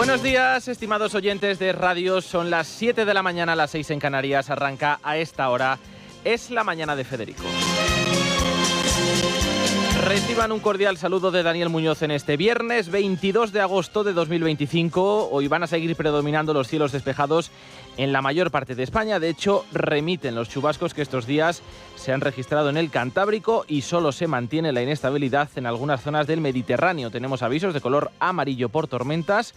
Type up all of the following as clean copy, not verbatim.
Buenos días, estimados oyentes de radio. Son las 7 de la mañana, las 6 en Canarias. Arranca a esta hora. Es la mañana de Federico. Reciban un cordial saludo de Daniel Muñoz en este viernes 22 de agosto de 2025. Hoy van a seguir predominando los cielos despejados en la mayor parte de España. De hecho, remiten los chubascos que estos días se han registrado en el Cantábrico y solo se mantiene la inestabilidad en algunas zonas del Mediterráneo. Tenemos avisos de color amarillo por tormentas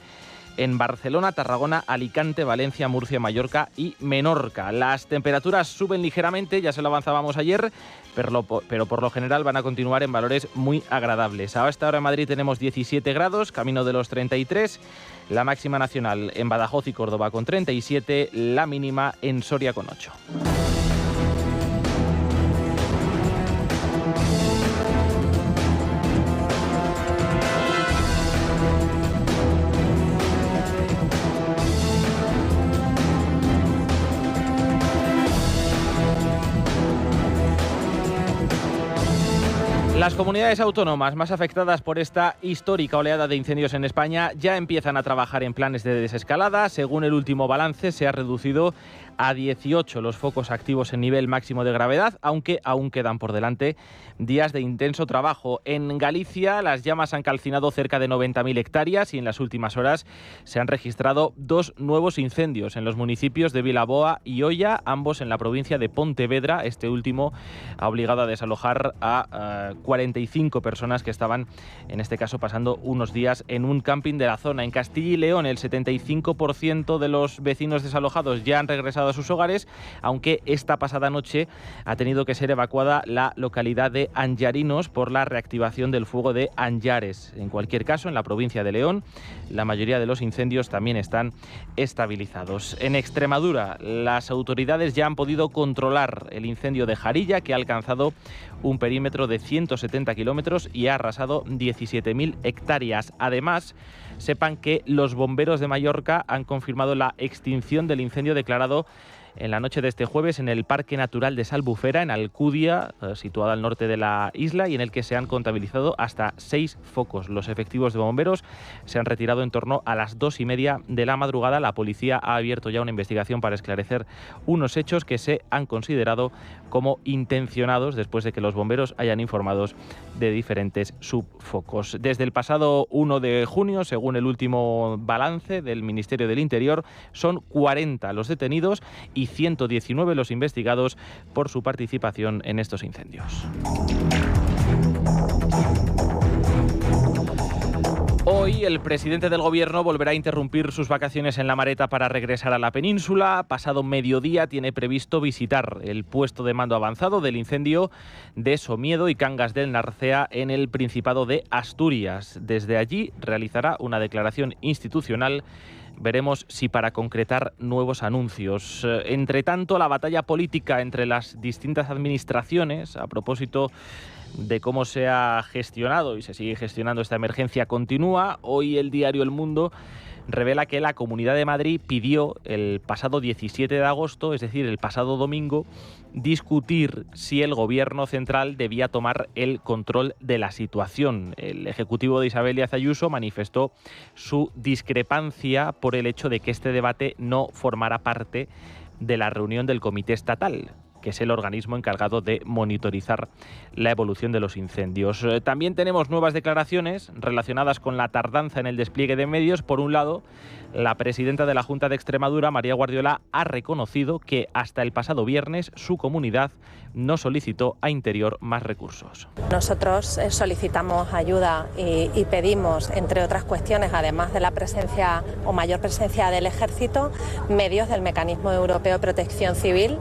en Barcelona, Tarragona, Alicante, Valencia, Murcia, Mallorca y Menorca. Las temperaturas suben ligeramente, ya se lo avanzábamos ayer, pero por lo general van a continuar en valores muy agradables. A esta hora en Madrid tenemos 17 grados, camino de los 33, la máxima nacional en Badajoz y Córdoba con 37, la mínima en Soria con 8. Las comunidades autónomas más afectadas por esta histórica oleada de incendios en España ya empiezan a trabajar en planes de desescalada. Según el último balance, se ha reducido a 18 los focos activos en nivel máximo de gravedad, aunque aún quedan por delante días de intenso trabajo. En Galicia, las llamas han calcinado cerca de 90.000 hectáreas y en las últimas horas se han registrado 2 nuevos incendios en los municipios de Vilaboa y Oia, ambos en la provincia de Pontevedra. Este último ha obligado a desalojar a 45 personas que estaban, en este caso, pasando unos días en un camping de la zona. En Castilla y León, el 75% de los vecinos desalojados ya han regresado a sus hogares, aunque esta pasada noche ha tenido que ser evacuada la localidad de Anllarinos por la reactivación del fuego de Anllares. En cualquier caso, en la provincia de León, la mayoría de los incendios también están estabilizados. En Extremadura, las autoridades ya han podido controlar el incendio de Jarilla, que ha alcanzado un perímetro de 170 kilómetros y ha arrasado 17.000 hectáreas. Además, sepan que los bomberos de Mallorca han confirmado la extinción del incendio declarado en la noche de este jueves en el Parque Natural de Salbufera, en Alcudia, situada al norte de la isla, y en el que se han contabilizado hasta 6 focos. Los efectivos de bomberos se han retirado en torno a las 2:30 de la madrugada. La policía ha abierto ya una investigación para esclarecer unos hechos que se han considerado como intencionados después de que los bomberos hayan informado de diferentes subfocos. Desde el pasado 1 de junio, según el último balance del Ministerio del Interior, son 40 los detenidos y 119 los investigados por su participación en estos incendios. Hoy el presidente del Gobierno volverá a interrumpir sus vacaciones en La Mareta para regresar a la península. Pasado mediodía tiene previsto visitar el puesto de mando avanzado del incendio de Somiedo y Cangas del Narcea en el Principado de Asturias. Desde allí realizará una declaración institucional. Veremos si para concretar nuevos anuncios. Entre tanto, la batalla política entre las distintas administraciones a propósito de cómo se ha gestionado y se sigue gestionando esta emergencia continúa. Hoy el diario El Mundo revela que la Comunidad de Madrid pidió el pasado 17 de agosto, es decir, el pasado domingo, discutir si el Gobierno central debía tomar el control de la situación. El ejecutivo de Isabel Díaz Ayuso manifestó su discrepancia por el hecho de que este debate no formara parte de la reunión del Comité Estatal, que es el organismo encargado de monitorizar la evolución de los incendios. También tenemos nuevas declaraciones relacionadas con la tardanza en el despliegue de medios. Por un lado, la presidenta de la Junta de Extremadura, María Guardiola, ha reconocido que hasta el pasado viernes su comunidad no solicitó a Interior más recursos. Nosotros solicitamos ayuda y pedimos, entre otras cuestiones, además de la presencia o mayor presencia del Ejército, medios del Mecanismo Europeo de Protección Civil.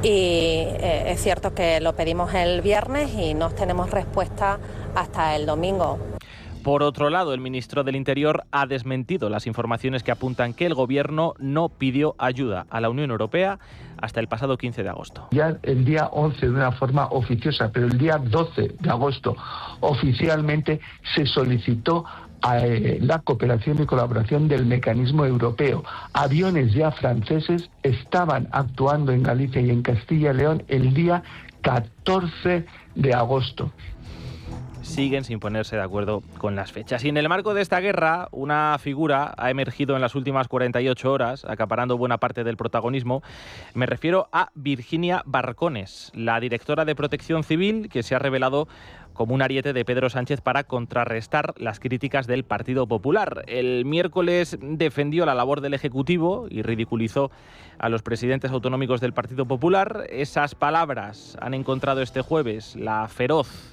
Y es cierto que lo pedimos el viernes y no tenemos respuesta hasta el domingo. Por otro lado, el ministro del Interior ha desmentido las informaciones que apuntan que el Gobierno no pidió ayuda a la Unión Europea hasta el pasado 15 de agosto. Ya el día 11 de una forma oficiosa, pero el día 12 de agosto oficialmente se solicitó la cooperación y colaboración del mecanismo europeo. Aviones ya franceses estaban actuando en Galicia y en Castilla y León el día 14 de agosto. siguen sin ponerse de acuerdo con las fechas. Y en el marco de esta guerra, una figura ha emergido en las últimas 48 horas, acaparando buena parte del protagonismo. Me refiero a Virginia Barcones, la directora de Protección Civil, que se ha revelado como un ariete de Pedro Sánchez para contrarrestar las críticas del Partido Popular. El miércoles defendió la labor del Ejecutivo y ridiculizó a los presidentes autonómicos del Partido Popular. Esas palabras han encontrado este jueves la feroz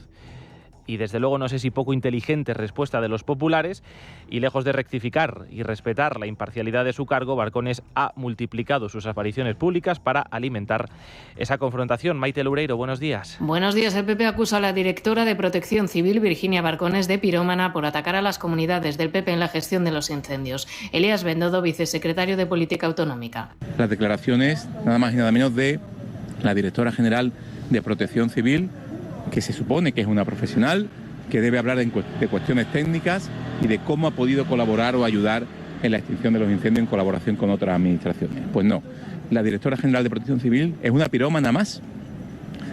y desde luego no sé si poco inteligente respuesta de los populares, y lejos de rectificar y respetar la imparcialidad de su cargo, Barcones ha multiplicado sus apariciones públicas para alimentar esa confrontación. Maite Loureiro, buenos días. Buenos días. El PP acusa a la directora de Protección Civil, Virginia Barcones, de pirómana por atacar a las comunidades del PP en la gestión de los incendios. Elías Bendodo, vicesecretario de Política Autonómica. Las declaraciones, nada más y nada menos, de la directora general de Protección Civil, que se supone que es una profesional, que debe hablar de cuestiones técnicas y de cómo ha podido colaborar o ayudar en la extinción de los incendios en colaboración con otras administraciones. Pues no, la directora general de Protección Civil es una pirómana más.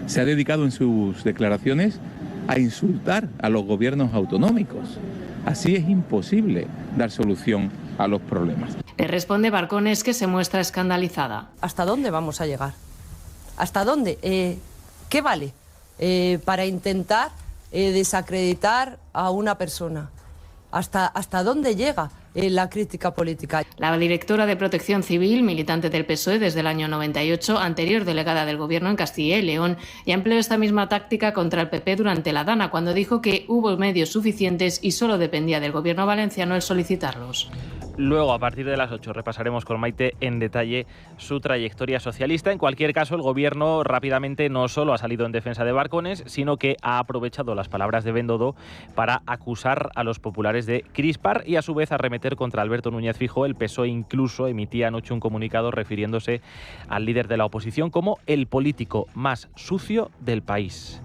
Se ha dedicado en sus declaraciones a insultar a los gobiernos autonómicos. Así es imposible dar solución a los problemas. Le responde Barcones, que se muestra escandalizada. ¿Hasta dónde vamos a llegar? ¿Hasta dónde? ¿Qué vale para intentar desacreditar a una persona? ¿Hasta dónde llega la crítica política? La directora de Protección Civil, militante del PSOE desde el año 98, anterior delegada del Gobierno en Castilla y León, ya empleó esta misma táctica contra el PP durante la Dana, cuando dijo que hubo medios suficientes y solo dependía del Gobierno valenciano el solicitarlos. Luego, a partir de las 8, repasaremos con Maite en detalle su trayectoria socialista. En cualquier caso, el Gobierno rápidamente no solo ha salido en defensa de Barcones, sino que ha aprovechado las palabras de Bendodo para acusar a los populares de crispar y a su vez arremeter contra Alberto Núñez Feijóo. El PSOE incluso emitía anoche un comunicado refiriéndose al líder de la oposición como el político más sucio del país.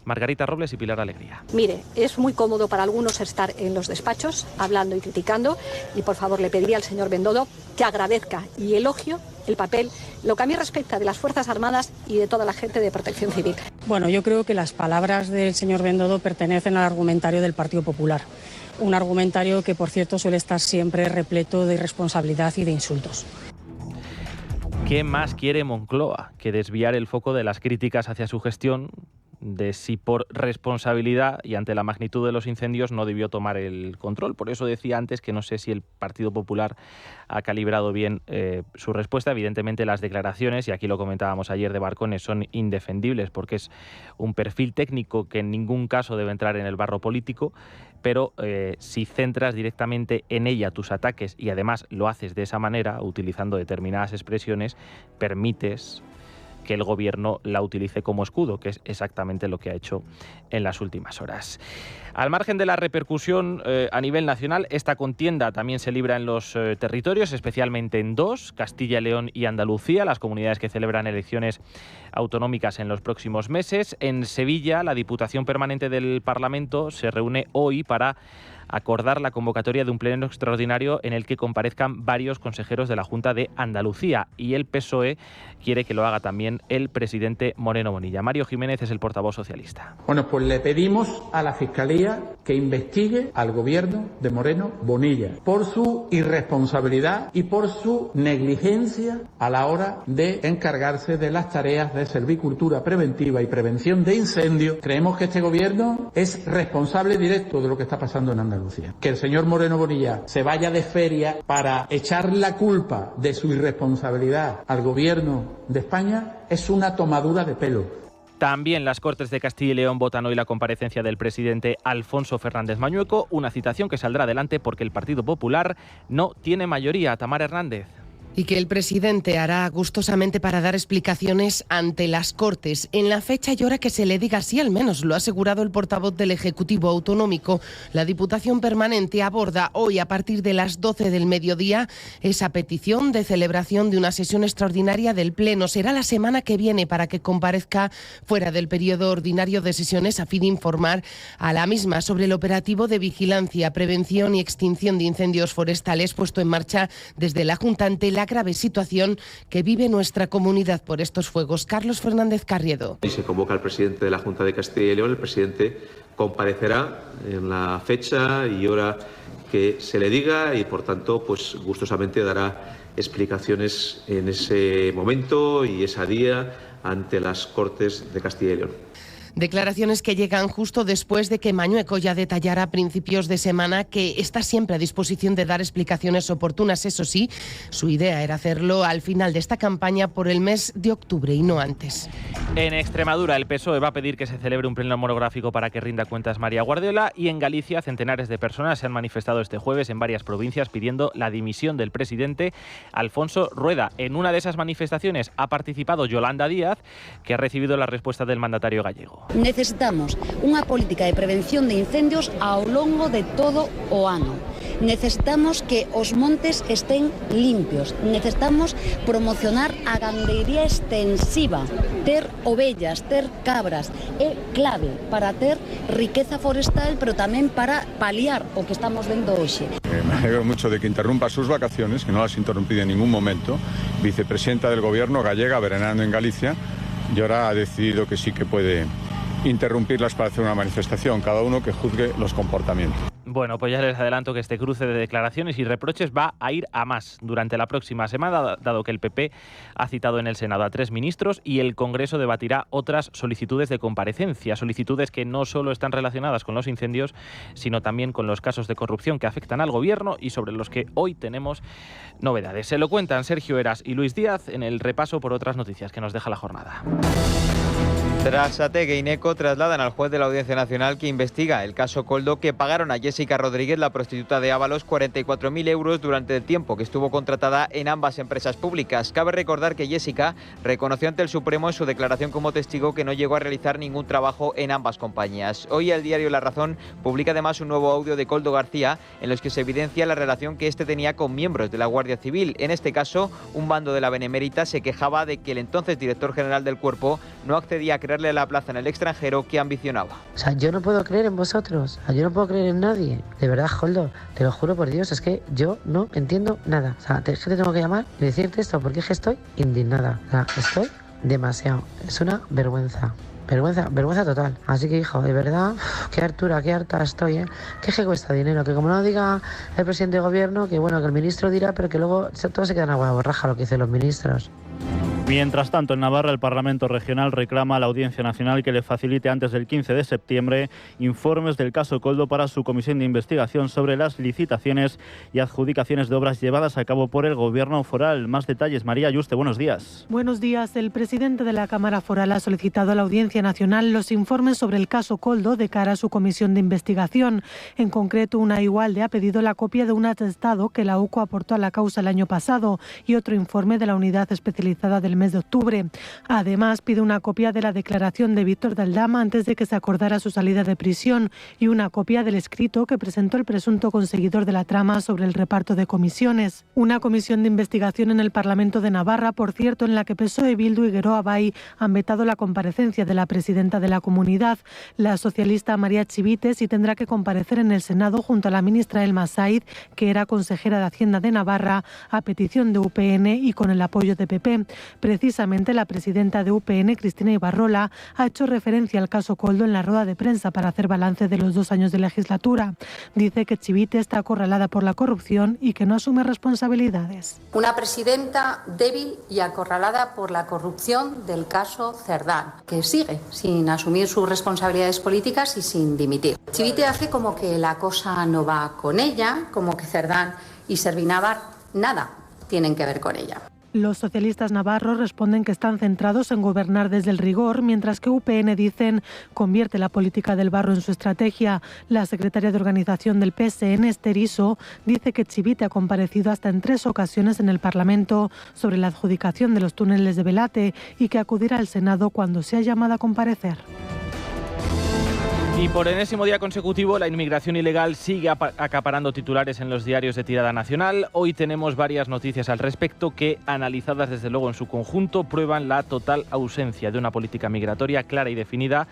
Margarita Robles y Pilar Alegría. Mire, es muy cómodo para algunos estar en los despachos hablando y criticando, y por favor le pediría al señor Bendodo que agradezca y elogio el papel, lo que a mí respecta, de las Fuerzas Armadas y de toda la gente de Protección Civil. Bueno, yo creo que las palabras del señor Bendodo pertenecen al argumentario del Partido Popular. Un argumentario que, por cierto, suele estar siempre repleto de irresponsabilidad y de insultos. ¿Qué más quiere Moncloa que desviar el foco de las críticas hacia su gestión, de si por responsabilidad y ante la magnitud de los incendios no debió tomar el control? Por eso decía antes que no sé si el Partido Popular ha calibrado bien su respuesta. Evidentemente las declaraciones, y aquí lo comentábamos ayer, de Barcones son indefendibles porque es un perfil técnico que en ningún caso debe entrar en el barro político, pero si centras directamente en ella tus ataques y además lo haces de esa manera, utilizando determinadas expresiones, permites que el Gobierno la utilice como escudo, que es exactamente lo que ha hecho en las últimas horas. Al margen de la repercusión a nivel nacional, esta contienda también se libra en los territorios, especialmente en dos, Castilla y León y Andalucía, las comunidades que celebran elecciones autonómicas en los próximos meses. En Sevilla, la Diputación Permanente del Parlamento se reúne hoy para acordar la convocatoria de un pleno extraordinario en el que comparezcan varios consejeros de la Junta de Andalucía, y el PSOE quiere que lo haga también el presidente Moreno Bonilla. Mario Jiménez es el portavoz socialista. Bueno, pues le pedimos a la Fiscalía que investigue al gobierno de Moreno Bonilla por su irresponsabilidad y por su negligencia a la hora de encargarse de las tareas de servicultura preventiva y prevención de incendios. Creemos que este gobierno es responsable directo de lo que está pasando en Andalucía. Que el señor Moreno Bonilla se vaya de feria para echar la culpa de su irresponsabilidad al gobierno de España es una tomadura de pelo. También las Cortes de Castilla y León votan hoy la comparecencia del presidente Alfonso Fernández Mañueco, una citación que saldrá adelante porque el Partido Popular no tiene mayoría. Tamara Hernández. Y que el presidente hará gustosamente para dar explicaciones ante las Cortes en la fecha y hora que se le diga, así al menos lo ha asegurado el portavoz del Ejecutivo Autonómico. La Diputación Permanente aborda hoy a partir de las 12 del mediodía esa petición de celebración de una sesión extraordinaria del Pleno. Será la semana que viene para que comparezca fuera del periodo ordinario de sesiones a fin de informar a la misma sobre el operativo de vigilancia, prevención y extinción de incendios forestales puesto en marcha desde la Junta ante la grave situación que vive nuestra comunidad por estos fuegos. Carlos Fernández Carriedo. Y se convoca al presidente de la Junta de Castilla y León. El presidente comparecerá en la fecha y hora que se le diga y, por tanto, pues gustosamente dará explicaciones en ese momento y ese día ante las Cortes de Castilla y León. Declaraciones que llegan justo después de que Mañueco ya detallara a principios de semana que está siempre a disposición de dar explicaciones oportunas. Eso sí, su idea era hacerlo al final de esta campaña por el mes de octubre y no antes. En Extremadura, el PSOE va a pedir que se celebre un pleno monográfico para que rinda cuentas María Guardiola, y en Galicia centenares de personas se han manifestado este jueves en varias provincias pidiendo la dimisión del presidente Alfonso Rueda. En una de esas manifestaciones ha participado Yolanda Díaz, que ha recibido la respuesta del mandatario gallego. Necesitamos unha política de prevención de incendios ao longo de todo o ano. Necesitamos que os montes estén limpios. Necesitamos promocionar a gandeiría extensiva. Ter ovellas, ter cabras é clave para ter riqueza forestal, pero tamén para paliar o que estamos vendo hoxe. Me alegro mucho de que interrumpa sus vacaciones, que no las ha interrumpido en ningún momento. Vicepresidenta del Gobierno gallega, veranando en Galicia, y ahora ha decidido que sí que puede interrumpirlas para hacer una manifestación, cada uno que juzgue los comportamientos. Bueno, pues ya les adelanto que este cruce de declaraciones y reproches va a ir a más durante la próxima semana, dado que el PP ha citado en el Senado a 3 ministros y el Congreso debatirá otras solicitudes de comparecencia, solicitudes que no solo están relacionadas con los incendios, sino también con los casos de corrupción que afectan al Gobierno y sobre los que hoy tenemos novedades. Se lo cuentan Sergio Heras y Luis Díaz en el repaso por otras noticias que nos deja la jornada. Trasate e Ineco trasladan al juez de la Audiencia Nacional que investiga el caso Koldo, que pagaron a Jessica Rodríguez, la prostituta de Ábalos, 44.000 euros durante el tiempo que estuvo contratada en ambas empresas públicas. Cabe recordar que Jessica reconoció ante el Supremo en su declaración como testigo que no llegó a realizar ningún trabajo en ambas compañías. Hoy el diario La Razón publica además un nuevo audio de Koldo García en los que se evidencia la relación que este tenía con miembros de la Guardia Civil. En este caso, un bando de la Benemérita se quejaba de que el entonces director general del cuerpo no accedía a creerle la plaza en el extranjero que ambicionaba. O sea, yo no puedo creer en vosotros, yo no puedo creer en nadie. De verdad, Koldo, te lo juro por Dios, es que yo no entiendo nada. O sea, es que te tengo que llamar y decirte esto porque es que estoy indignada. O sea, estoy demasiado. Es una vergüenza. Vergüenza total. Así que, hijo, de verdad, qué hartura, qué harta estoy, ¿eh? Que cuesta dinero, que como no diga el presidente de gobierno, que bueno, que el ministro dirá, pero que luego todo se queda en agua borraja lo que dicen los ministros. Mientras tanto, en Navarra, el Parlamento Regional reclama a la Audiencia Nacional que le facilite antes del 15 de septiembre informes del caso Koldo para su comisión de investigación sobre las licitaciones y adjudicaciones de obras llevadas a cabo por el Gobierno foral. Más detalles, María Yuste, buenos días. Buenos días. El presidente de la Cámara Foral ha solicitado a la Audiencia Nacional los informes sobre el caso Koldo de cara a su comisión de investigación. En concreto, una Igualde ha pedido la copia de un atestado que la UCO aportó a la causa el año pasado y otro informe de la unidad especializada del mes de octubre. Además, pide una copia de la declaración de Víctor de Aldama antes de que se acordara su salida de prisión y una copia del escrito que presentó el presunto conseguidor de la trama sobre el reparto de comisiones. Una comisión de investigación en el Parlamento de Navarra, por cierto, en la que PSOE, Bildu y Geroa Bai han vetado la comparecencia de la presidenta de la comunidad. La socialista María Chivite sí tendrá que comparecer en el Senado junto a la ministra Elma Said, que era consejera de Hacienda de Navarra, a petición de UPN y con el apoyo de PP. Precisamente la presidenta de UPN, Cristina Ibarrola, ha hecho referencia al caso Koldo en la rueda de prensa para hacer balance de los 2 años de legislatura. Dice que Chivite está acorralada por la corrupción y que no asume responsabilidades. Una presidenta débil y acorralada por la corrupción del caso Cerdán, que sigue sin asumir sus responsabilidades políticas y sin dimitir. Chivite hace como que la cosa no va con ella, como que Cerdán y Servinávar nada tienen que ver con ella. Los socialistas navarros responden que están centrados en gobernar desde el rigor, mientras que UPN, dicen, convierte la política del barro en su estrategia. La secretaria de organización del PSN, Esther Iso, dice que Chivite ha comparecido hasta en 3 ocasiones en el Parlamento sobre la adjudicación de los túneles de Belate y que acudirá al Senado cuando sea llamada a comparecer. Y por enésimo día consecutivo, la inmigración ilegal sigue acaparando titulares en los diarios de tirada nacional. Hoy tenemos varias noticias al respecto que, analizadas desde luego en su conjunto, prueban la total ausencia de una política migratoria clara y definida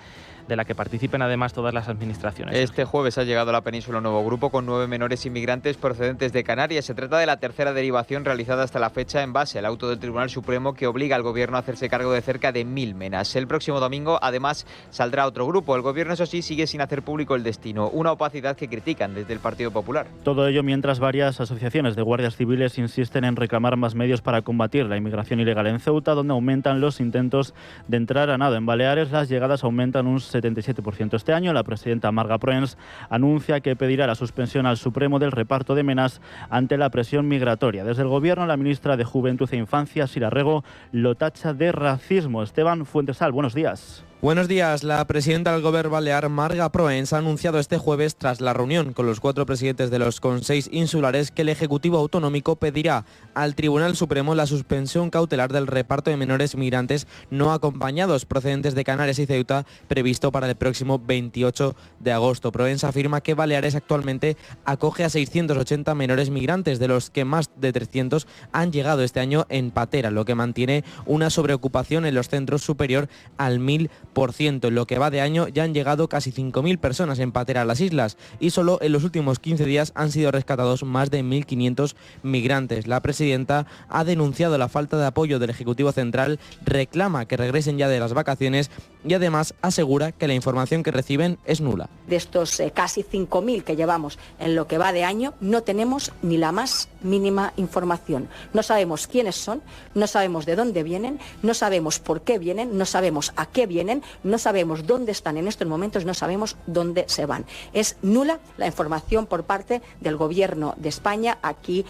de la que participen además todas las administraciones. Este jueves ha llegado a la península un nuevo grupo con 9 menores inmigrantes procedentes de Canarias. Se trata de la tercera derivación realizada hasta la fecha en base al auto del Tribunal Supremo que obliga al Gobierno a hacerse cargo de cerca de 1.000 menas. El próximo domingo, además, saldrá otro grupo. El Gobierno, eso sí, sigue sin hacer público el destino, una opacidad que critican desde el Partido Popular. Todo ello mientras varias asociaciones de guardias civiles insisten en reclamar más medios para combatir la inmigración ilegal en Ceuta, donde aumentan los intentos de entrar a nado. En Baleares las llegadas aumentan un 77% este año. La presidenta Marga Proens anuncia que pedirá la suspensión al Supremo del reparto de menas ante la presión migratoria. Desde el Gobierno, la ministra de Juventud e Infancia, Sira Rego, lo tacha de racismo. Esteban Fuentesal, buenos días. Buenos días. La presidenta del Gobierno balear, Marga Proens, ha anunciado este jueves, tras la reunión con los 4 presidentes de los consells insulares, que el Ejecutivo Autonómico pedirá al Tribunal Supremo la suspensión cautelar del reparto de menores migrantes no acompañados procedentes de Canarias y Ceuta, previsto para el próximo 28 de agosto. Proens afirma que Baleares actualmente acoge a 680 menores migrantes, de los que más de 300 han llegado este año en patera, lo que mantiene una sobreocupación en los centros superior al 1000%. En lo que va de año ya han llegado casi 5.000 personas en patera a las islas y solo en los últimos 15 días han sido rescatados más de 1.500 migrantes. La presidenta ha denunciado la falta de apoyo del Ejecutivo Central, reclama que regresen ya de las vacaciones y además asegura que la información que reciben es nula. De estos casi 5.000 que llevamos en lo que va de año, no tenemos ni la más mínima información. No sabemos quiénes son, no sabemos de dónde vienen, no sabemos por qué vienen, no sabemos a qué vienen, no sabemos dónde están en estos momentos, no sabemos dónde se van. Es nula la información por parte del Gobierno de España aquí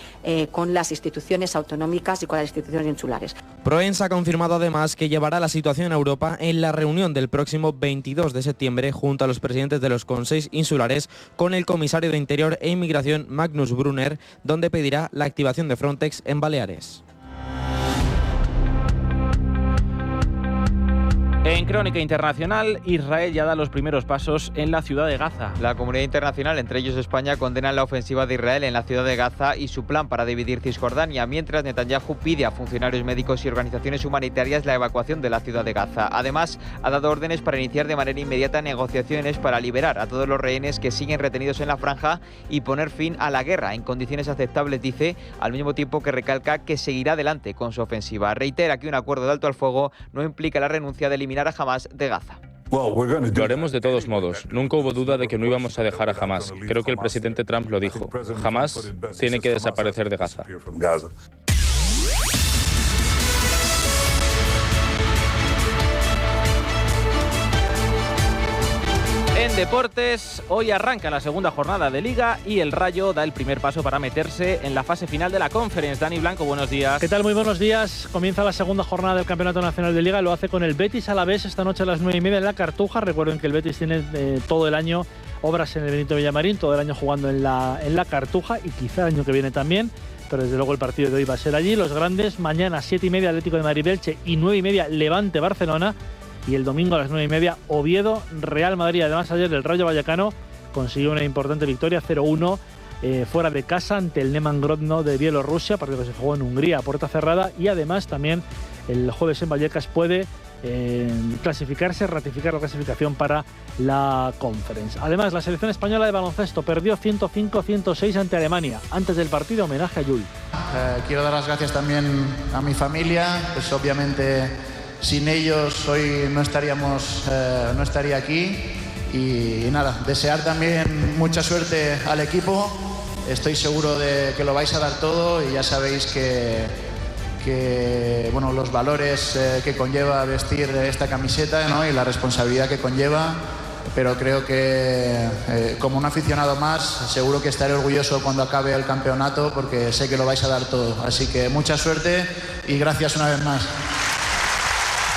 con las instituciones autonómicas y con las instituciones insulares. Proens ha confirmado además que llevará la situación a Europa en la reunión del próximo 22 de septiembre junto a los presidentes de los consells insulares con el comisario de Interior e Inmigración Magnus Brunner, donde pedirá la activación de Frontex en Baleares. En crónica internacional, Israel ya da los primeros pasos en la ciudad de Gaza. La comunidad internacional, entre ellos España, condenan la ofensiva de Israel en la ciudad de Gaza y su plan para dividir Cisjordania, mientras Netanyahu pide a funcionarios médicos y organizaciones humanitarias la evacuación de la ciudad de Gaza. Además, ha dado órdenes para iniciar de manera inmediata negociaciones para liberar a todos los rehenes que siguen retenidos en la franja y poner fin a la guerra en condiciones aceptables, dice, al mismo tiempo que recalca que seguirá adelante con su ofensiva. Reitera que un acuerdo de alto al fuego no implica la renuncia de eliminar a Hamás de Gaza. Lo haremos de todos modos. Nunca hubo duda de que no íbamos a dejar a Hamás. Creo que el presidente Trump lo dijo. Hamás tiene que desaparecer de Gaza. En deportes, hoy arranca la segunda jornada de Liga y el Rayo da el primer paso para meterse en la fase final de la Conference. Dani Blanco, buenos días. ¿Qué tal? Muy buenos días. Comienza la segunda jornada del Campeonato Nacional de Liga. Lo hace con el Betis Alavés esta noche a las 9:30 en la Cartuja. Recuerden que el Betis tiene todo el año obras en el Benito Villamarín, todo el año jugando en la Cartuja y quizá el año que viene también. Pero desde luego el partido de hoy va a ser allí. Los grandes, mañana 7:30 Atlético de Madrid-Elche y 9:30 Levante-Barcelona. Y el domingo a las 9:30, Oviedo, Real Madrid. Además, ayer el Rayo Vallecano consiguió una importante victoria, 0-1, fuera de casa ante el Neman Grodno de Bielorrusia, partido que se jugó en Hungría a puerta cerrada. Y además también el jueves en Vallecas puede ratificar la clasificación para la Conference. Además, la selección española de baloncesto perdió 105-106 ante Alemania. Antes del partido, homenaje a Yul. Quiero dar las gracias también a mi familia, pues obviamente sin ellos hoy no estaría aquí y nada, desear también mucha suerte al equipo. Estoy seguro de que lo vais a dar todo y ya sabéis que bueno, los valores que conlleva vestir esta camiseta, ¿no? Y la responsabilidad que conlleva, pero creo que como un aficionado más seguro que estaré orgulloso cuando acabe el campeonato porque sé que lo vais a dar todo. Así que mucha suerte y gracias una vez más.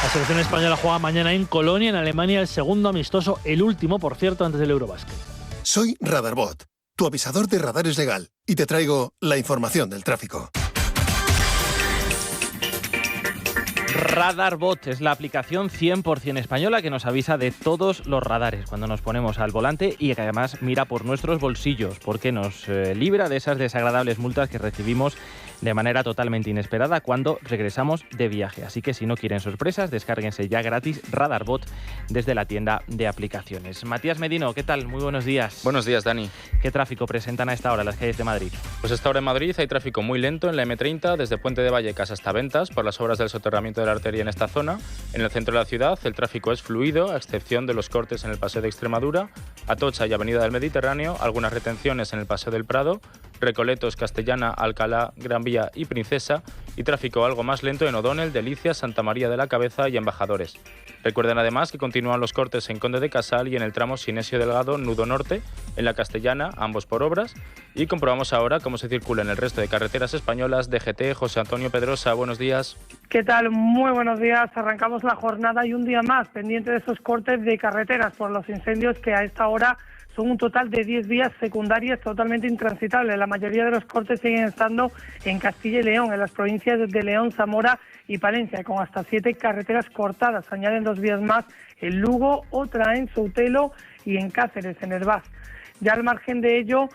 La selección española juega mañana en Colonia, en Alemania, el segundo amistoso, el último, por cierto, antes del Eurobasket. Soy Radarbot, tu avisador de radares legal, y te traigo la información del tráfico. Radarbot es la aplicación 100% española que nos avisa de todos los radares cuando nos ponemos al volante y que además mira por nuestros bolsillos porque nos libra de esas desagradables multas que recibimos de manera totalmente inesperada cuando regresamos de viaje. Así que si no quieren sorpresas, descárguense ya gratis Radarbot desde la tienda de aplicaciones. Matías Medino, ¿qué tal? Muy buenos días. Buenos días, Dani. ¿Qué tráfico presentan a esta hora las calles de Madrid? Pues a esta hora en Madrid hay tráfico muy lento en la M30 desde Puente de Vallecas hasta Ventas por las obras del soterramiento de la arteria en esta zona. En el centro de la ciudad el tráfico es fluido, a excepción de los cortes en el Paseo de Extremadura, Atocha y Avenida del Mediterráneo, algunas retenciones en el Paseo del Prado, Recoletos, Castellana, Alcalá, Gran Vía y Princesa, y tráfico algo más lento en O'Donnell, Delicias, Santa María de la Cabeza y Embajadores. Recuerden además que continúan los cortes en Conde de Casal y en el tramo Sinesio Delgado, Nudo Norte, en la Castellana, ambos por obras. Y comprobamos ahora cómo se circula en el resto de carreteras españolas. DGT, José Antonio Pedrosa, buenos días. ¿Qué tal? Muy buenos días. Arrancamos la jornada y un día más pendiente de esos cortes de carreteras por los incendios que a esta hora son un total de 10 vías secundarias totalmente intransitables. La mayoría de los cortes siguen estando en Castilla y León, en las provincias de León, Zamora y Palencia, con hasta 7 carreteras cortadas. Añaden 2 vías más en Lugo, otra en Soutelo y en Cáceres, en Herbaz. Ya al margen de ello,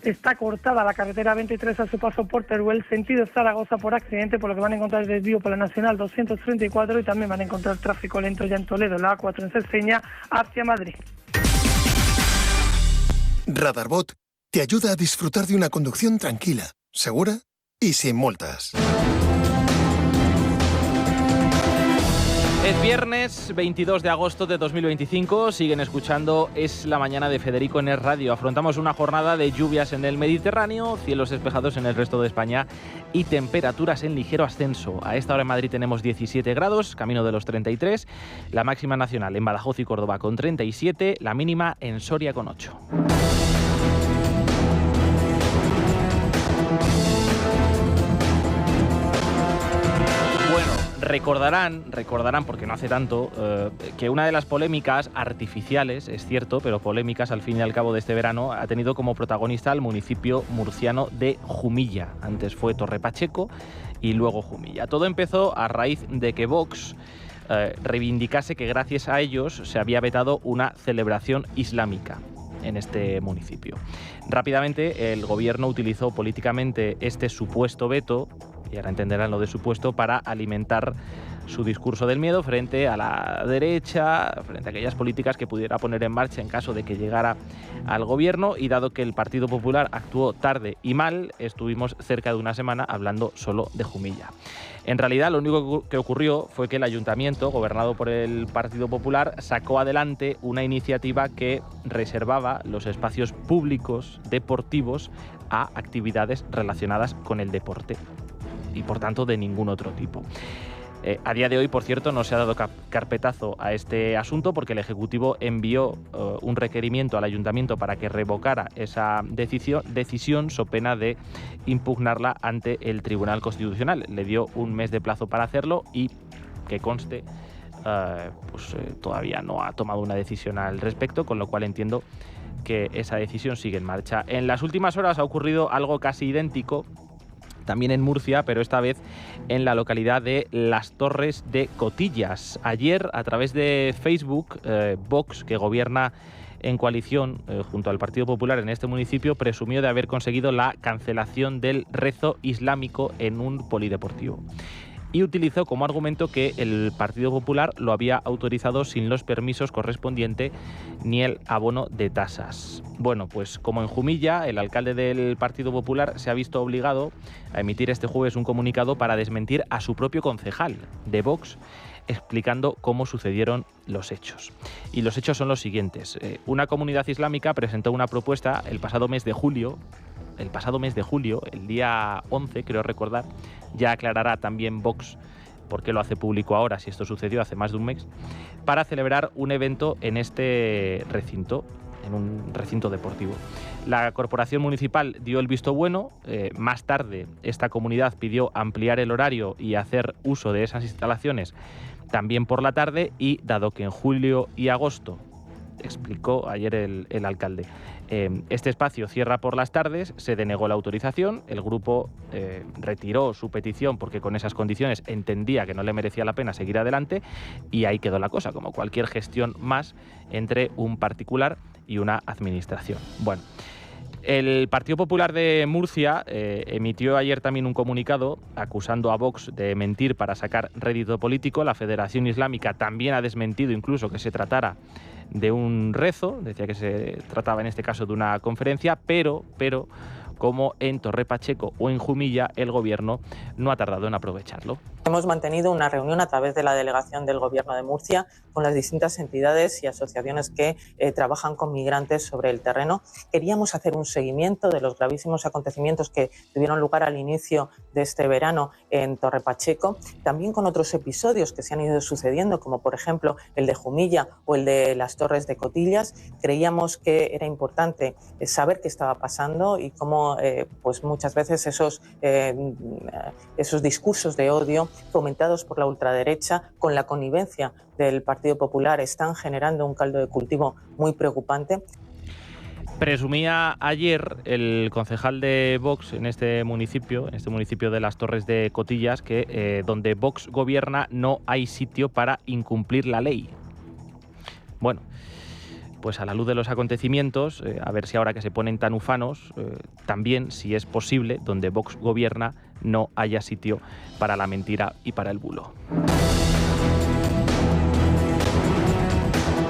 está cortada la carretera 23 a su paso por Teruel, sentido Zaragoza, por accidente, por lo que van a encontrar el desvío por la Nacional 234 y también van a encontrar tráfico lento ya en Toledo, la A4 en Cerceña, hacia Madrid. Radarbot te ayuda a disfrutar de una conducción tranquila, segura y sin multas. Es viernes 22 de agosto de 2025, siguen escuchando Es la mañana de Federico en Es Radio. Afrontamos una jornada de lluvias en el Mediterráneo, cielos despejados en el resto de España y temperaturas en ligero ascenso. A esta hora en Madrid tenemos 17 grados, camino de los 33, la máxima nacional en Badajoz y Córdoba con 37, la mínima en Soria con 8. Recordarán, porque no hace tanto, que una de las polémicas artificiales, es cierto, pero polémicas al fin y al cabo de este verano, ha tenido como protagonista al municipio murciano de Jumilla. Antes fue Torrepacheco y luego Jumilla. Todo empezó a raíz de que Vox reivindicase que gracias a ellos se había vetado una celebración islámica en este municipio. Rápidamente el gobierno utilizó políticamente este supuesto veto, y ahora entenderán lo de supuesto, para alimentar su discurso del miedo frente a la derecha, frente a aquellas políticas que pudiera poner en marcha en caso de que llegara al gobierno, y dado que el Partido Popular actuó tarde y mal, estuvimos cerca de una semana hablando solo de Jumilla. En realidad, lo único que ocurrió fue que el ayuntamiento, gobernado por el Partido Popular, sacó adelante una iniciativa que reservaba los espacios públicos deportivos a actividades relacionadas con el deporte y, por tanto, de ningún otro tipo. A día de hoy, por cierto, no se ha dado carpetazo a este asunto porque el Ejecutivo envió un requerimiento al Ayuntamiento para que revocara esa decisión so pena de impugnarla ante el Tribunal Constitucional. Le dio un mes de plazo para hacerlo y, que conste, todavía no ha tomado una decisión al respecto, con lo cual entiendo que esa decisión sigue en marcha. En las últimas horas ha ocurrido algo casi idéntico, también en Murcia, pero esta vez en la localidad de Las Torres de Cotillas. Ayer, a través de Facebook, Vox, que gobierna en coalición junto al Partido Popular en este municipio, presumió de haber conseguido la cancelación del rezo islámico en un polideportivo. Y utilizó como argumento que el Partido Popular lo había autorizado sin los permisos correspondientes ni el abono de tasas. Bueno, pues como en Jumilla, el alcalde del Partido Popular se ha visto obligado a emitir este jueves un comunicado para desmentir a su propio concejal de Vox, explicando cómo sucedieron los hechos. Y los hechos son los siguientes. Una comunidad islámica presentó una propuesta el pasado mes de julio, el día 11, creo recordar. Ya aclarará también Vox por qué lo hace público ahora, si esto sucedió hace más de un mes, para celebrar un evento en este recinto, en un recinto deportivo. La corporación municipal dio el visto bueno. Más tarde, esta comunidad pidió ampliar el horario y hacer uso de esas instalaciones también por la tarde, y dado que en julio y agosto, explicó ayer el alcalde, este espacio cierra por las tardes, se denegó la autorización, el grupo retiró su petición porque con esas condiciones entendía que no le merecía la pena seguir adelante, y ahí quedó la cosa, como cualquier gestión más entre un particular y una administración. Bueno, El Partido Popular de Murcia emitió ayer también un comunicado acusando a Vox de mentir para sacar rédito político. La Federación Islámica también ha desmentido incluso que se tratara de un rezo, decía que se trataba en este caso de una conferencia, pero como en Torre Pacheco o en Jumilla, el Gobierno no ha tardado en aprovecharlo. Hemos mantenido una reunión a través de la delegación del Gobierno de Murcia con las distintas entidades y asociaciones que trabajan con migrantes sobre el terreno. Queríamos hacer un seguimiento de los gravísimos acontecimientos que tuvieron lugar al inicio de este verano en Torre Pacheco, también con otros episodios que se han ido sucediendo, como por ejemplo el de Jumilla o el de las Torres de Cotillas. Creíamos que era importante saber qué estaba pasando y cómo pues muchas veces esos discursos de odio fomentados por la ultraderecha con la connivencia del Partido Popular están generando un caldo de cultivo muy preocupante. Presumía ayer el concejal de Vox en este municipio de las Torres de Cotillas, que donde Vox gobierna no hay sitio para incumplir la ley. Bueno, pues a la luz de los acontecimientos, a ver si ahora que se ponen tan ufanos, también, si es posible, donde Vox gobierna no haya sitio para la mentira y para el bulo.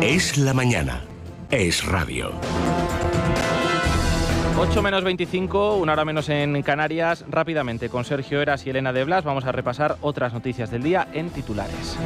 Es la mañana. Es radio. 8 menos 25, una hora menos en Canarias. Rápidamente, con Sergio Heras y Elena de Blas, vamos a repasar otras noticias del día en titulares.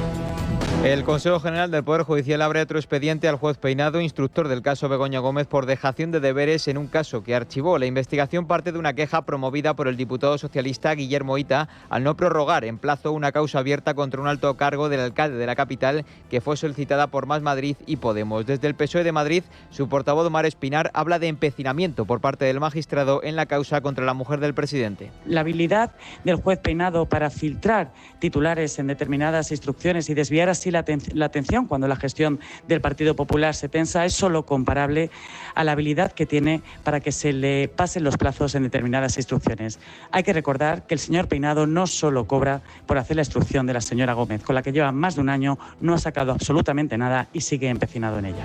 El Consejo General del Poder Judicial abre otro expediente al juez Peinado, instructor del caso Begoña Gómez, por dejación de deberes en un caso que archivó. La investigación parte de una queja promovida por el diputado socialista Guillermo Hita al no prorrogar en plazo una causa abierta contra un alto cargo del alcalde de la capital que fue solicitada por Más Madrid y Podemos. Desde el PSOE de Madrid, su portavoz Mar Espinar habla de empecinamiento por parte del magistrado en la causa contra la mujer del presidente. La habilidad del juez Peinado para filtrar titulares en determinadas instrucciones y desviar así la atención cuando la gestión del Partido Popular se tensa es solo comparable a la habilidad que tiene para que se le pasen los plazos en determinadas instrucciones. Hay que recordar que el señor Peinado no solo cobra por hacer la instrucción de la señora Gómez, con la que lleva más de un año, no ha sacado absolutamente nada y sigue empecinado en ella.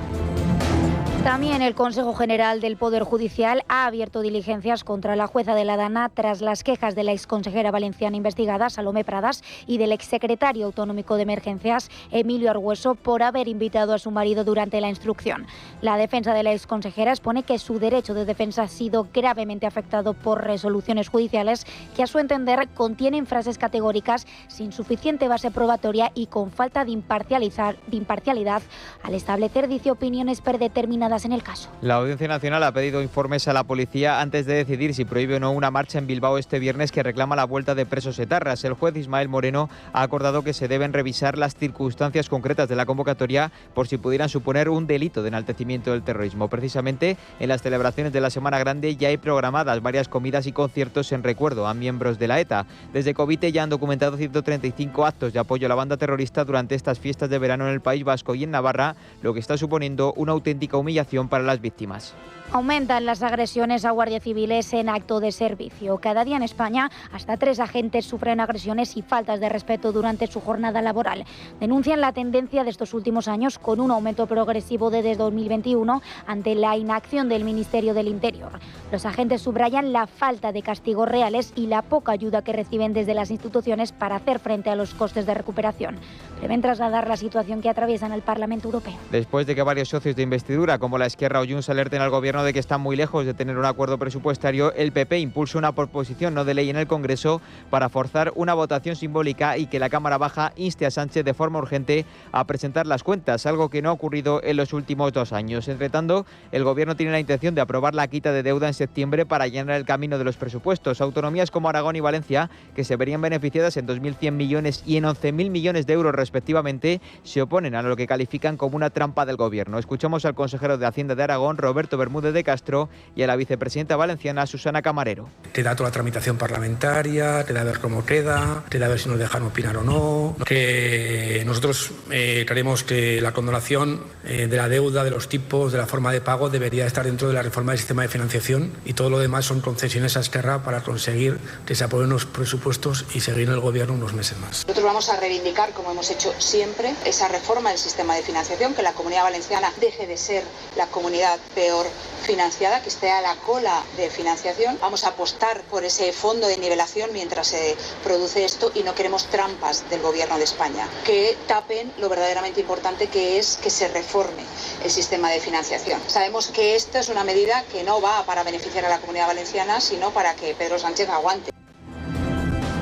También el Consejo General del Poder Judicial ha abierto diligencias contra la jueza de la Dana tras las quejas de la exconsejera valenciana investigada, Salomé Pradas, y del exsecretario autonómico de Emergencias, Emilio Argüeso, por haber invitado a su marido durante la instrucción. La defensa de la exconsejera expone que su derecho de defensa ha sido gravemente afectado por resoluciones judiciales que, a su entender, contienen frases categóricas sin suficiente base probatoria y con falta de imparcialidad al establecer, dice, opiniones predeterminadas en el caso. La Audiencia Nacional ha pedido informes a la policía antes de decidir si prohíbe o no una marcha en Bilbao este viernes que reclama la vuelta de presos etarras. El juez Ismael Moreno ha acordado que se deben revisar las circunstancias concretas de la convocatoria por si pudieran suponer un delito de enaltecimiento del terrorismo. Precisamente en las celebraciones de la Semana Grande ya hay programadas varias comidas y conciertos en recuerdo a miembros de la ETA. Desde Covite ya han documentado 135 actos de apoyo a la banda terrorista durante estas fiestas de verano en el País Vasco y en Navarra, lo que está suponiendo una auténtica humillación para las víctimas. Aumentan las agresiones a guardias civiles en acto de servicio. Cada día en España, hasta 3 agentes sufren agresiones y faltas de respeto durante su jornada laboral. Denuncian la tendencia de estos últimos años con un aumento progresivo desde 2021 ante la inacción del Ministerio del Interior. Los agentes subrayan la falta de castigos reales y la poca ayuda que reciben desde las instituciones para hacer frente a los costes de recuperación. Deben trasladar la situación que atraviesan el Parlamento Europeo. Después de que varios socios de investidura, como la Esquerra o Junts, alerten al Gobierno de que están muy lejos de tener un acuerdo presupuestario, el PP impulsa una proposición no de ley en el Congreso para forzar una votación simbólica y que la Cámara Baja inste a Sánchez de forma urgente a presentar las cuentas, algo que no ha ocurrido en los últimos 2 años. Entre tanto, el Gobierno tiene la intención de aprobar la quita de deuda en septiembre para allanar el camino de los presupuestos. Autonomías como Aragón y Valencia, que se verían beneficiadas en 2.100 millones y en 11.000 millones de euros respectivamente, se oponen a lo que califican como una trampa del Gobierno. Escuchamos al consejero de Hacienda de Aragón, Roberto Bermúdez de Castro, y a la vicepresidenta valenciana, Susana Camarero. Te da toda la tramitación parlamentaria, te da a ver cómo queda, te da a ver si nos dejan opinar o no. Que nosotros creemos que la condonación de la deuda, de los tipos, de la forma de pago debería estar dentro de la reforma del sistema de financiación, y todo lo demás son concesiones a Esquerra para conseguir que se aprueben los presupuestos y seguir en el Gobierno unos meses más. Nosotros vamos a reivindicar, como hemos hecho siempre, esa reforma del sistema de financiación, que la Comunidad Valenciana deje de ser la comunidad peor financiada, que esté a la cola de financiación. Vamos a apostar por ese fondo de nivelación mientras se produce esto y no queremos trampas del Gobierno de España que tapen lo verdaderamente importante que es que se reforme el sistema de financiación. Sabemos que esta es una medida que no va para beneficiar a la Comunidad Valenciana, sino para que Pedro Sánchez aguante.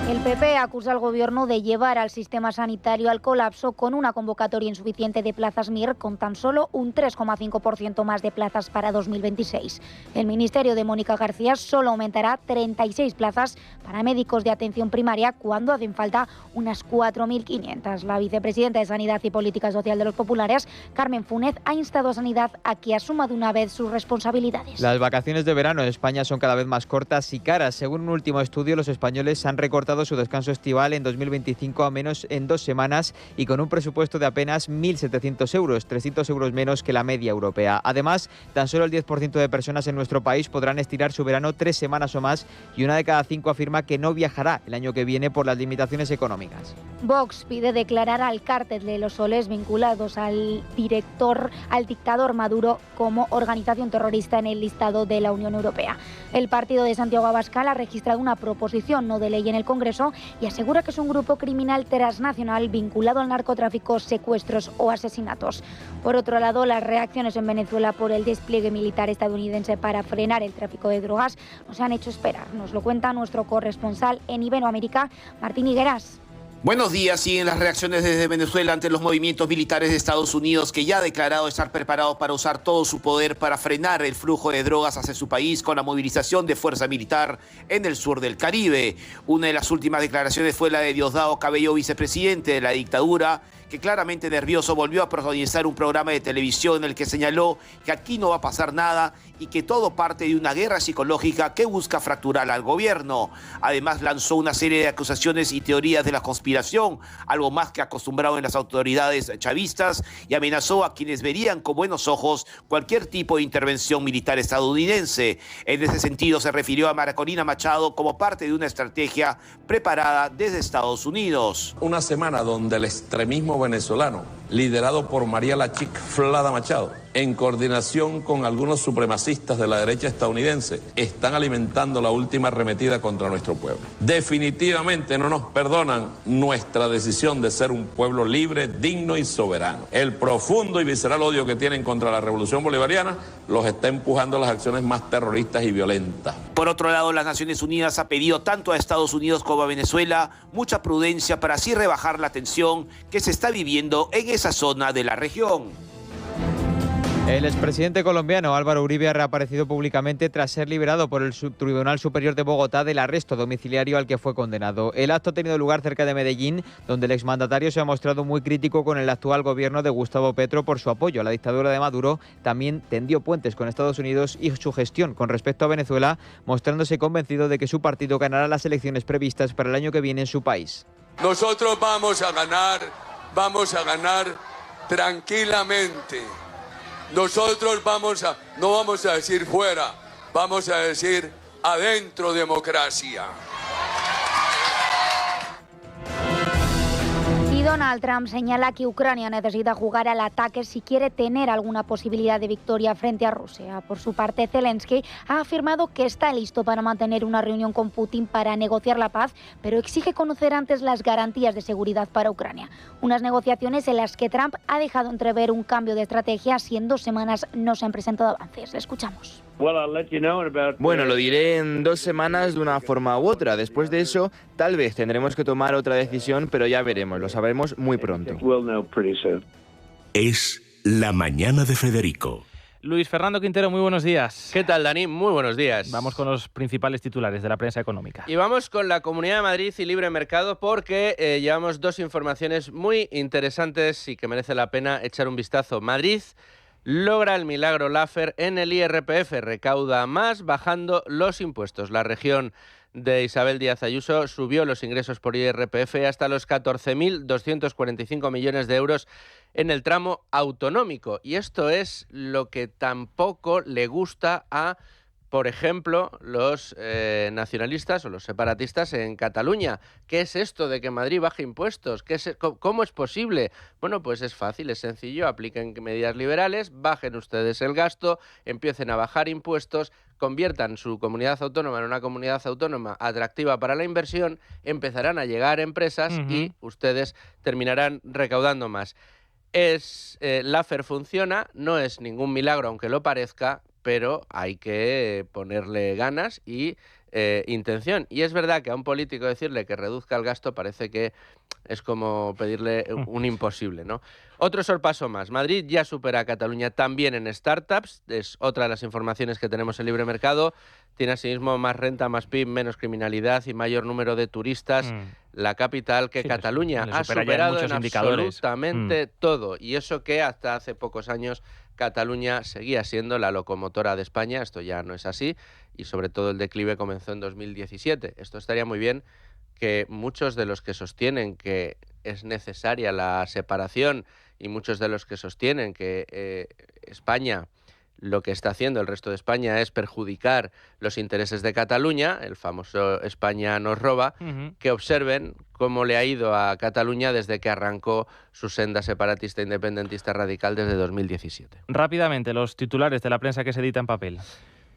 El PP acusa al Gobierno de llevar al sistema sanitario al colapso con una convocatoria insuficiente de plazas MIR con tan solo un 3,5% más de plazas para 2026. El Ministerio de Mónica García solo aumentará 36 plazas para médicos de atención primaria cuando hacen falta unas 4.500. La vicepresidenta de Sanidad y Política Social de los Populares, Carmen Funes, ha instado a Sanidad a que asuma de una vez sus responsabilidades. Las vacaciones de verano en España son cada vez más cortas y caras. Según un último estudio, los españoles han recortado su descanso estival en 2025 a menos en 2 semanas y con un presupuesto de apenas 1.700 euros, 300 euros menos que la media europea. Además, tan solo el 10% de personas en nuestro país podrán estirar su verano 3 semanas o más y 1 de cada 5 afirma que no viajará el año que viene por las limitaciones económicas. Vox pide declarar al cártel de los Soles vinculados al dictador Maduro como organización terrorista en el listado de la Unión Europea. El partido de Santiago Abascal ha registrado una proposición no de ley en el Congreso y asegura que es un grupo criminal transnacional vinculado al narcotráfico, secuestros o asesinatos. Por otro lado, las reacciones en Venezuela por el despliegue militar estadounidense para frenar el tráfico de drogas nos han hecho esperar. Nos lo cuenta nuestro corresponsal en Iberoamérica, Martín Higueras. Buenos días. Siguen las reacciones desde Venezuela ante los movimientos militares de Estados Unidos, que ya ha declarado estar preparado para usar todo su poder para frenar el flujo de drogas hacia su país con la movilización de fuerza militar en el sur del Caribe. Una de las últimas declaraciones fue la de Diosdado Cabello, vicepresidente de la dictadura, que claramente nervioso volvió a protagonizar un programa de televisión en el que señaló que aquí no va a pasar nada y que todo parte de una guerra psicológica que busca fracturar al gobierno. Además, lanzó una serie de acusaciones y teorías de la conspiración, algo más que acostumbrado en las autoridades chavistas, y amenazó a quienes verían con buenos ojos cualquier tipo de intervención militar estadounidense. En ese sentido, se refirió a María Corina Machado como parte de una estrategia preparada desde Estados Unidos. Una semana donde el extremismo venezolano, liderado por María la Chic Flada Machado, en coordinación con algunos supremacistas de la derecha estadounidense, están alimentando la última arremetida contra nuestro pueblo. Definitivamente no nos perdonan nuestra decisión de ser un pueblo libre, digno y soberano. El profundo y visceral odio que tienen contra la revolución bolivariana los está empujando a las acciones más terroristas y violentas. Por otro lado, las Naciones Unidas ha pedido tanto a Estados Unidos como a Venezuela mucha prudencia para así rebajar la tensión que se está viviendo en esa zona de la región. El expresidente colombiano Álvaro Uribe ha reaparecido públicamente tras ser liberado por el Tribunal Superior de Bogotá del arresto domiciliario al que fue condenado. El acto ha tenido lugar cerca de Medellín, donde el exmandatario se ha mostrado muy crítico con el actual gobierno de Gustavo Petro por su apoyo a la dictadura de Maduro. También tendió puentes con Estados Unidos y su gestión con respecto a Venezuela, mostrándose convencido de que su partido ganará las elecciones previstas para el año que viene en su país. Nosotros vamos a ganar tranquilamente. Nosotros no vamos a decir fuera, vamos a decir adentro democracia. Donald Trump señala que Ucrania necesita jugar al ataque si quiere tener alguna posibilidad de victoria frente a Rusia. Por su parte, Zelensky ha afirmado que está listo para mantener una reunión con Putin para negociar la paz, pero exige conocer antes las garantías de seguridad para Ucrania. Unas negociaciones en las que Trump ha dejado entrever un cambio de estrategia si en 2 semanas no se han presentado avances. Le escuchamos. Bueno, lo diré en 2 semanas de una forma u otra. Después de eso, tal vez tendremos que tomar otra decisión, pero ya veremos, lo sabremos muy pronto. Es La Mañana de Federico. Luis Fernando Quintero, muy buenos días. ¿Qué tal, Dani? Muy buenos días. Vamos con los principales titulares de la prensa económica. Y vamos con la Comunidad de Madrid y Libre Mercado porque llevamos 2 informaciones muy interesantes y que merece la pena echar un vistazo. Madrid logra el milagro Laffer en el IRPF, recauda más bajando los impuestos. La región de Isabel Díaz Ayuso subió los ingresos por IRPF hasta los 14.245 millones de euros en el tramo autonómico. Y esto es lo que tampoco le gusta a por ejemplo, los nacionalistas o los separatistas en Cataluña. ¿Qué es esto de que Madrid baje impuestos? ¿Cómo es posible? Bueno, pues es fácil, es sencillo. Apliquen medidas liberales, bajen ustedes el gasto, empiecen a bajar impuestos, conviertan su comunidad autónoma en una comunidad autónoma atractiva para la inversión, empezarán a llegar empresas y ustedes terminarán recaudando más. Laffer funciona, no es ningún milagro aunque lo parezca, pero hay que ponerle ganas y intención. Y es verdad que a un político decirle que reduzca el gasto parece que es como pedirle un imposible, ¿no? Otro sorpaso más. Madrid ya supera a Cataluña también en startups. Es otra de las informaciones que tenemos en Libre Mercado. Tiene asimismo más renta, más PIB, menos criminalidad y mayor número de turistas. La capital que Cataluña ha superado en absolutamente todo. Y eso que hasta hace pocos años Cataluña seguía siendo la locomotora de España. Esto ya no es así. Y sobre todo el declive comenzó en 2017. Esto estaría muy bien que muchos de los que sostienen que es necesaria la separación y muchos de los que sostienen que España, lo que está haciendo el resto de España es perjudicar los intereses de Cataluña, el famoso España nos roba, que observen cómo le ha ido a Cataluña desde que arrancó su senda separatista independentista radical desde 2017. Rápidamente, los titulares de la prensa que se edita en papel.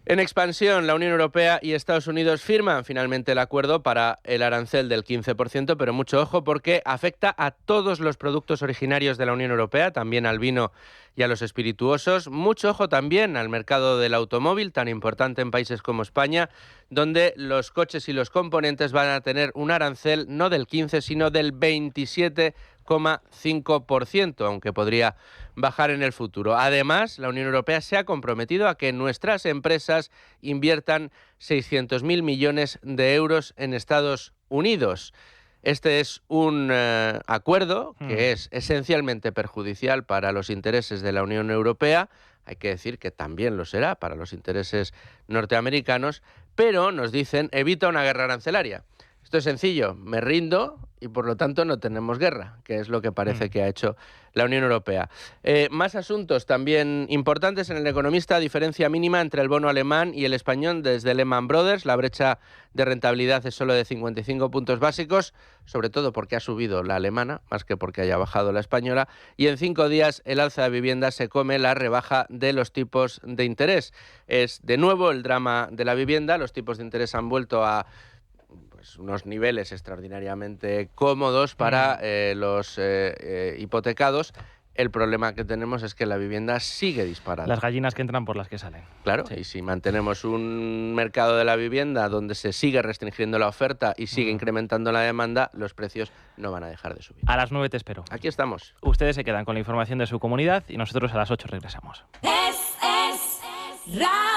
En expansión, la Unión Europea y Estados Unidos firman finalmente el acuerdo para el arancel del 15%, pero mucho ojo porque afecta a todos los productos originarios de la Unión Europea, también al vino y a los espirituosos. Mucho ojo también al mercado del automóvil, tan importante en países como España, donde los coches y los componentes van a tener un arancel no del 15%, sino del 27,5%, aunque podría bajar en el futuro. Además, la Unión Europea se ha comprometido a que nuestras empresas inviertan 600.000 millones de euros en Estados Unidos. Este es un acuerdo que es esencialmente perjudicial para los intereses de la Unión Europea. Hay que decir que también lo será para los intereses norteamericanos, pero nos dicen evita una guerra arancelaria. Esto es sencillo, me rindo y por lo tanto no tenemos guerra, que es lo que parece que ha hecho la Unión Europea. Más asuntos también importantes en El Economista, diferencia mínima entre el bono alemán y el español desde Lehman Brothers. La brecha de rentabilidad es solo de 55 puntos básicos, sobre todo porque ha subido la alemana, más que porque haya bajado la española. Y en 5 días el alza de vivienda se come la rebaja de los tipos de interés. Es de nuevo el drama de la vivienda, los tipos de interés han vuelto a unos niveles extraordinariamente cómodos para los hipotecados. El problema que tenemos es que la vivienda sigue disparada. Las gallinas que entran por las que salen. Claro, y si mantenemos un mercado de la vivienda donde se sigue restringiendo la oferta y sigue incrementando la demanda, los precios no van a dejar de subir. A las 9 te espero. Aquí estamos. Ustedes se quedan con la información de su comunidad y nosotros a las 8 regresamos. Es Radio.